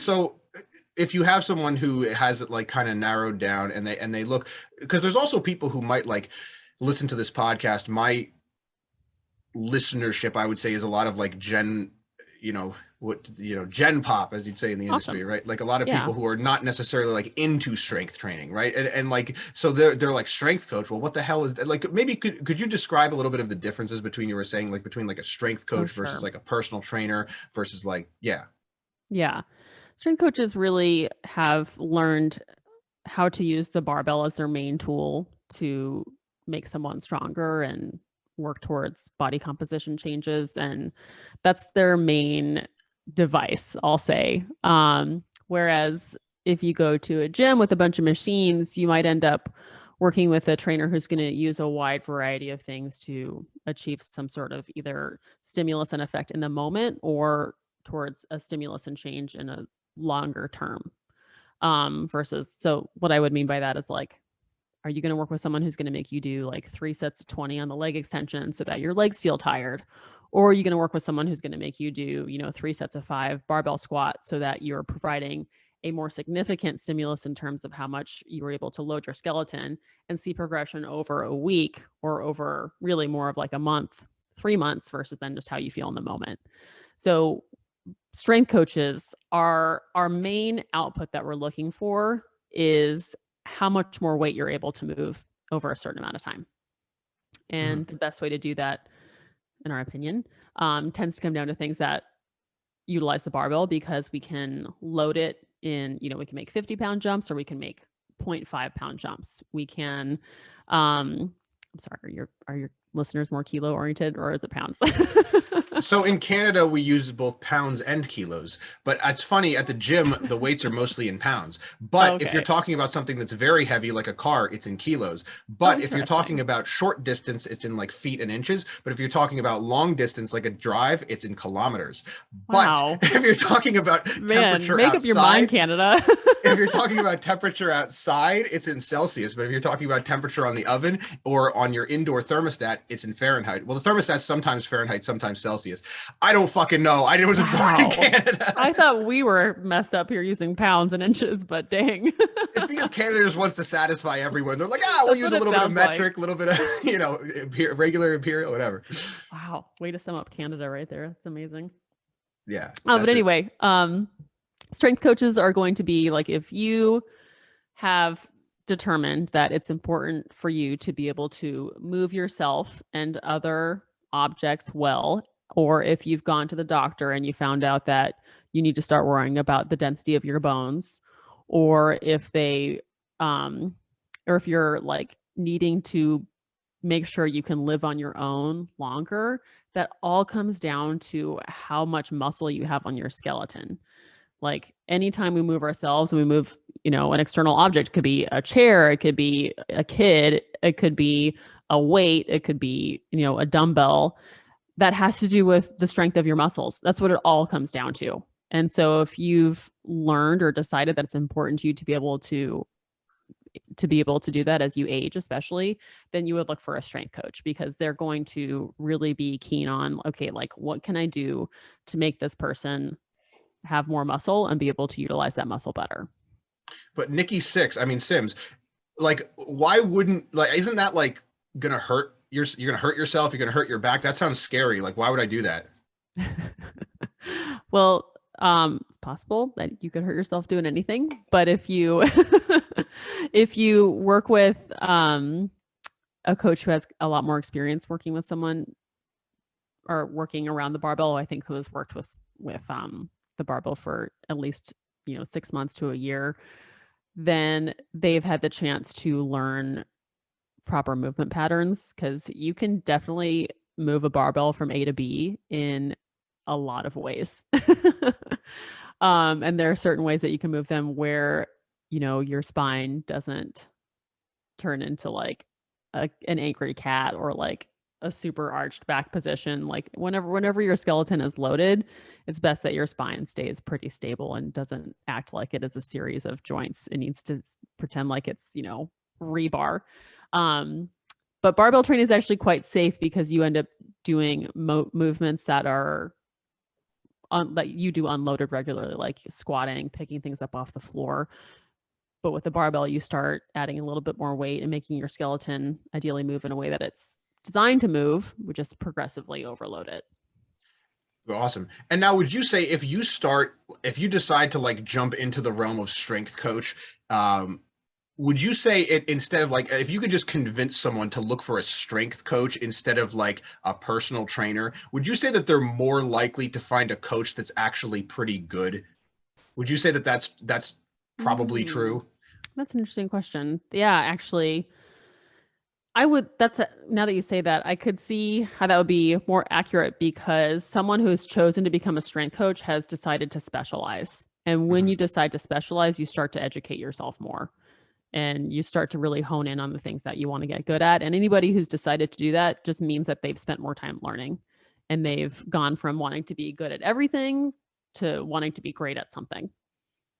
So if you have someone who has it like kind of narrowed down and they look, because there's also people who might like listen to this podcast. My listenership, I would say, is a lot of like gen pop, as you'd say in the industry, Awesome. right? Like a lot of Yeah. people who are not necessarily like into strength training, right? And like, so they're like strength coach. Well, what the hell is that? Like, maybe could you describe a little bit of the differences between, you were saying, like between like a strength Oh, coach versus sure. like a personal trainer versus like, yeah. Yeah. Strength coaches really have learned how to use the barbell as their main tool to make someone stronger and work towards body composition changes. And that's their main device, I'll say. Whereas if you go to a gym with a bunch of machines, you might end up working with a trainer who's going to use a wide variety of things to achieve some sort of either stimulus and effect in the moment or towards a stimulus and change in a longer term. Versus, so what I would mean by that is like, are you going to work with someone who's going to make you do like 3 sets of 20 on the leg extension so that your legs feel tired? Or are you going to work with someone who's going to make you do, 3 sets of 5 barbell squats so that you're providing a more significant stimulus in terms of how much you were able to load your skeleton and see progression over a week or over really more of like a month, 3 months versus then just how you feel in the moment. So strength coaches are our main output that we're looking for is how much more weight you're able to move over a certain amount of time. And the best way to do that, in our opinion, tends to come down to things that utilize the barbell, because we can load it in, we can make 50-pound jumps or we can make 0.5-pound jumps. We can, I'm sorry, are your listeners more kilo oriented or is it pounds? So in Canada, we use both pounds and kilos, but it's funny, at the gym, the weights are mostly in pounds. But if you're Okay. talking about something that's very heavy, like a car, it's in kilos. Oh, But if you're talking interesting. about short distance, it's in like feet and inches. But if you're talking about long distance, like a drive, it's in kilometers. But Wow. if you're talking about Man, temperature make up your mind, outside, Canada. if you're talking about temperature outside, it's in Celsius. But if you're talking about temperature on the oven or on your indoor thermostat, it's in Fahrenheit. Well, the thermostat's sometimes Fahrenheit, sometimes Celsius. I don't fucking know. I wasn't born in Wow. I Canada. thought we were messed up here using pounds and inches, but dang. It's because Canada just wants to satisfy everyone. They're like, we'll That's use what a it little bit of sounds like. metric, a little bit of, regular imperial, whatever. Wow. Way to sum up Canada right there. That's amazing. Yeah, But that's it. anyway, strength coaches are going to be like, if you have determined that it's important for you to be able to move yourself and other objects well, or if you've gone to the doctor and you found out that you need to start worrying about the density of your bones, or if or if you're like needing to make sure you can live on your own longer, that all comes down to how much muscle you have on your skeleton. Like anytime we move ourselves and we move, an external object, it could be a chair, it could be a kid, it could be a weight, it could be, a dumbbell, that has to do with the strength of your muscles. That's what it all comes down to. And so if you've learned or decided that it's important to you to be able to do that as you age, especially, then you would look for a strength coach, because they're going to really be keen on, okay, like what can I do to make this person have more muscle and be able to utilize that muscle better. But Sims, like, why wouldn't, like, isn't that like gonna hurt you're gonna hurt yourself, you're gonna hurt your back? That sounds scary. Like, why would I do that? Well, it's possible that you could hurt yourself doing anything, but if you if you work with a coach who has a lot more experience working with someone or working around the barbell, I think, who has worked with the barbell for at least 6 months to a year, then they've had the chance to learn proper movement patterns, because you can definitely move a barbell from A to B in a lot of ways. And there are certain ways that you can move them where, your spine doesn't turn into like an angry cat or like a super arched back position. Like whenever your skeleton is loaded, it's best that your spine stays pretty stable and doesn't act like it is a series of joints. It needs to pretend like it's, rebar. But barbell training is actually quite safe, because you end up doing movements that are that you do unloaded regularly, like squatting, picking things up off the floor. But with the barbell, you start adding a little bit more weight and making your skeleton ideally move in a way that it's designed to move. We just progressively overload it. Awesome. And now, would you say if you decide to like jump into the realm of strength coach, would you say it, instead of like, if you could just convince someone to look for a strength coach instead of like a personal trainer, would you say that they're more likely to find a coach that's actually pretty good? Would you say that that's probably true? That's an interesting question. Yeah, actually, now that you say that, I could see how that would be more accurate because someone who's chosen to become a strength coach has decided to specialize. And when Mhm. you decide to specialize, you start to educate yourself more and you start to really hone in on the things that you want to get good at. And anybody who's decided to do that just means that they've spent more time learning and they've gone from wanting to be good at everything to wanting to be great at something.